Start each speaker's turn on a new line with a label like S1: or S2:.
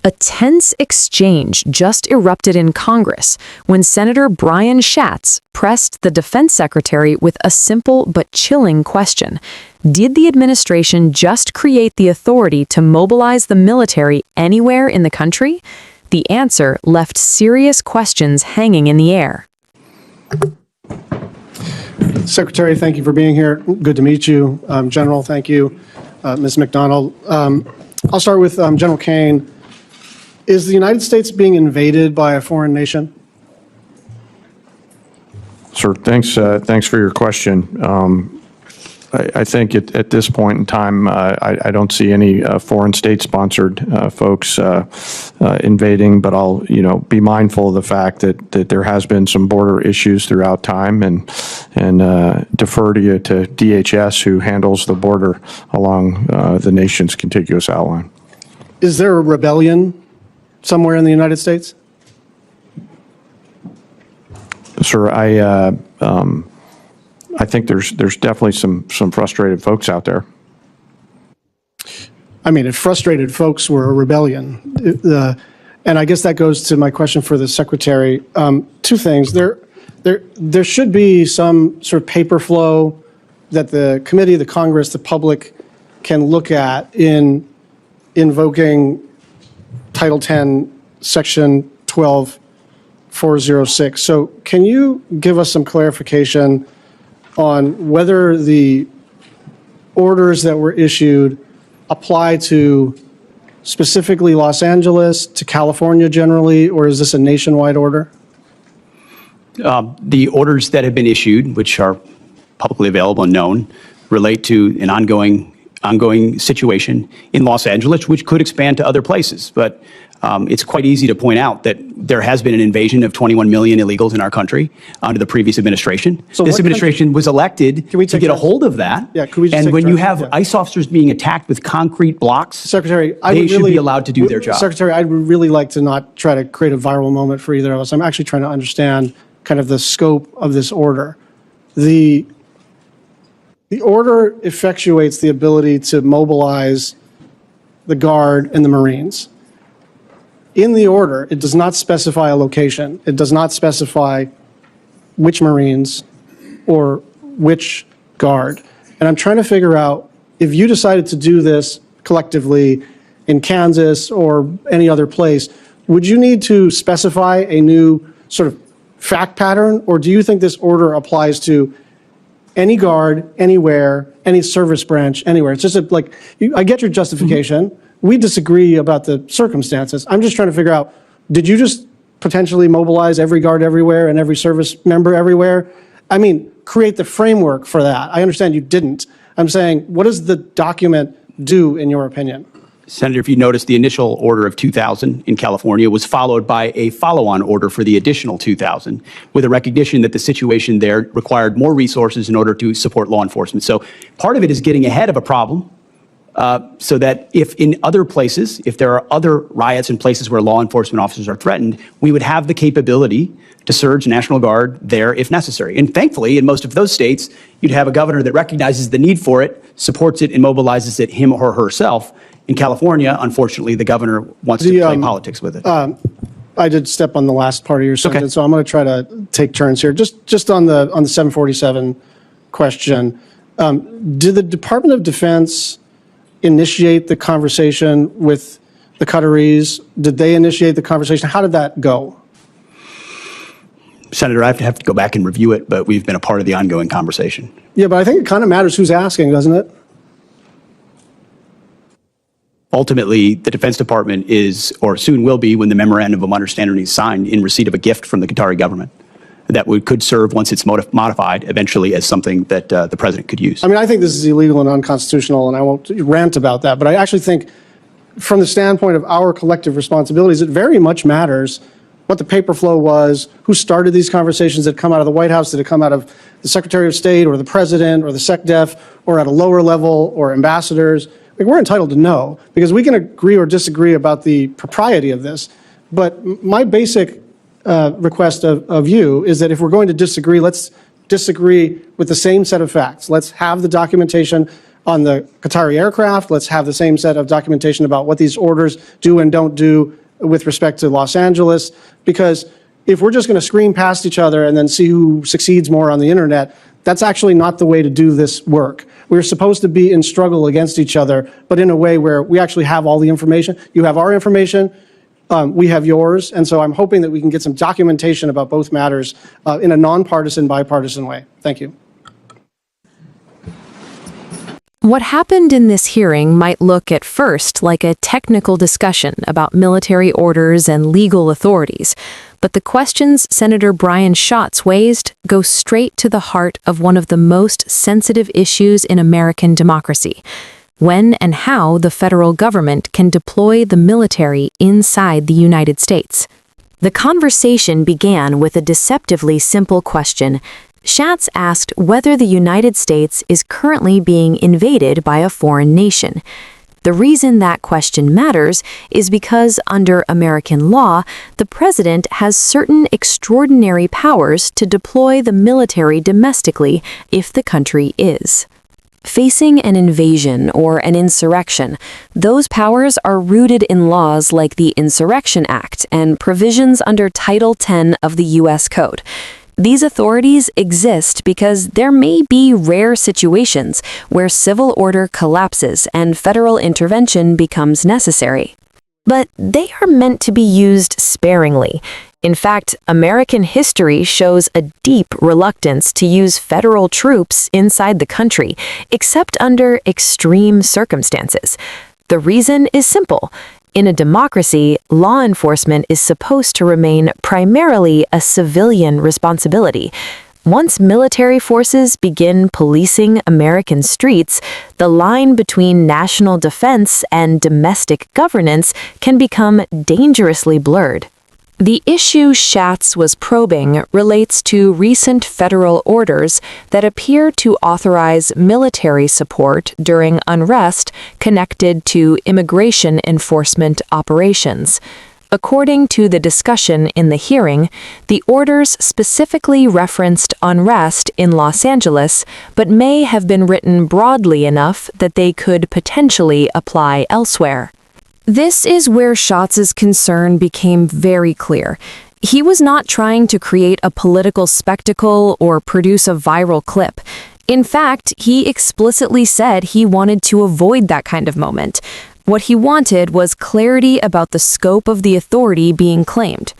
S1: A tense exchange just erupted in Congress when Senator Brian Schatz pressed the Defense Secretary with a simple but chilling question. Did the administration just create the authority to mobilize the military anywhere in the country? The answer left serious questions hanging in the air.
S2: Secretary, thank you for being here. Good to meet you. General, thank you. Ms. McDonald. I'll start with General Kane. Is the United States being invaded by a foreign nation?
S3: Sir, thanks for your question. I think at this point in time, I don't see any foreign state-sponsored folks invading, but I'll be mindful of the fact that there has been some border issues throughout time, and defer to you to DHS, who handles the border along the nation's contiguous outline.
S2: Is there a rebellion somewhere in the United States?
S3: Sir, I think there's definitely some frustrated folks out there.
S2: I mean, if frustrated folks were a rebellion, and I guess that goes to my question for the Secretary. Two things. There should be some sort of paper flow that the committee, the Congress, the public can look at in invoking Title 10, Section 12406. So can you give us some clarification on whether the orders that were issued apply to specifically Los Angeles, to California generally, or is this a nationwide order?
S4: The orders that have been issued, which are publicly available and known, relate to an ongoing situation in Los Angeles, which could expand to other places. But it's quite easy to point out that there has been an invasion of 21 million illegals in our country under the previous administration. So this administration was elected to get a hold of that.
S2: Yeah, could we just
S4: and when you have ICE officers being attacked with concrete blocks,
S2: Secretary,
S4: they should be allowed to do their job.
S2: Secretary, I'd really like to not try to create a viral moment for either of us. I'm actually trying to understand kind of the scope of this order. The order effectuates the ability to mobilize the Guard and the Marines. In the order, it does not specify a location. It does not specify which Marines or which Guard. And I'm trying to figure out, if you decided to do this collectively in Kansas or any other place, would you need to specify a new sort of fact pattern, or do you think this order applies to any Guard, anywhere, any service branch, anywhere? It's just I get your justification. We disagree about the circumstances. I'm just trying to figure out, did you just potentially mobilize every Guard everywhere and every service member everywhere? I mean, create the framework for that. I understand you didn't. I'm saying, what does the document do, in your opinion?
S4: Senator, if you notice, the initial order of 2,000 in California was followed by a follow-on order for the additional 2,000, with a recognition that the situation there required more resources in order to support law enforcement. So part of it is getting ahead of a problem, so that if in other places, if there are other riots in places where law enforcement officers are threatened, we would have the capability to surge National Guard there if necessary. And thankfully, in most of those states, you'd have a governor that recognizes the need for it, supports it, and mobilizes it him or herself. In California, unfortunately, the governor wants to play politics with it.
S2: I did step on the last part of your sentence, so I'm going to try to take turns here. Just on the 747 question, did the Department of Defense initiate the conversation with the Qataris? Did they initiate the conversation? How did that go?
S4: Senator, I have to go back and review it, but we've been a part of the ongoing conversation.
S2: Yeah, but I think it kind of matters who's asking, doesn't it?
S4: Ultimately, the Defense Department is, or soon will be, when the memorandum of understanding is signed, in receipt of a gift from the Qatari government that could serve, once it's modified, eventually as something that the president could use.
S2: I mean, I think this is illegal and unconstitutional, and I won't rant about that. But I actually think, from the standpoint of our collective responsibilities, it very much matters what the paper flow was, who started these conversations. Did it come out of the White House? Did it come out of the Secretary of State or the President or the SecDef or at a lower level or ambassadors? We're entitled to know, because we can agree or disagree about the propriety of this. But my basic request of you is that if we're going to disagree, let's disagree with the same set of facts. Let's have the documentation. on the Qatari aircraft. Let's have the same set of documentation about what these orders do and don't do with respect to Los Angeles. Because if we're just going to scream past each other and then see who succeeds more on the internet, that's actually not the way to do this work. We're supposed to be in struggle against each other, but in a way where we actually have all the information. You have our information, we have yours, and so I'm hoping that we can get some documentation about both matters in a nonpartisan, bipartisan way. Thank you.
S1: What happened in this hearing might look at first like a technical discussion about military orders and legal authorities, but the questions Senator Brian Schatz raised go straight to the heart of one of the most sensitive issues in American democracy: when and how the federal government can deploy the military inside the United States. The conversation began with a deceptively simple question. Schatz asked whether the United States is currently being invaded by a foreign nation. The reason that question matters is because under American law, the president has certain extraordinary powers to deploy the military domestically if the country is facing an invasion or an insurrection. Those powers are rooted in laws like the Insurrection Act and provisions under Title 10 of the U.S. Code. These authorities exist because there may be rare situations where civil order collapses and federal intervention becomes necessary. But they are meant to be used sparingly. In fact, American history shows a deep reluctance to use federal troops inside the country, except under extreme circumstances. The reason is simple. In a democracy, law enforcement is supposed to remain primarily a civilian responsibility. Once military forces begin policing American streets, the line between national defense and domestic governance can become dangerously blurred. The issue Schatz was probing relates to recent federal orders that appear to authorize military support during unrest connected to immigration enforcement operations. According to the discussion in the hearing, the orders specifically referenced unrest in Los Angeles, but may have been written broadly enough that they could potentially apply elsewhere. This is where Schatz's concern became very clear. He was not trying to create a political spectacle or produce a viral clip. In fact, he explicitly said he wanted to avoid that kind of moment. What he wanted was clarity about the scope of the authority being claimed.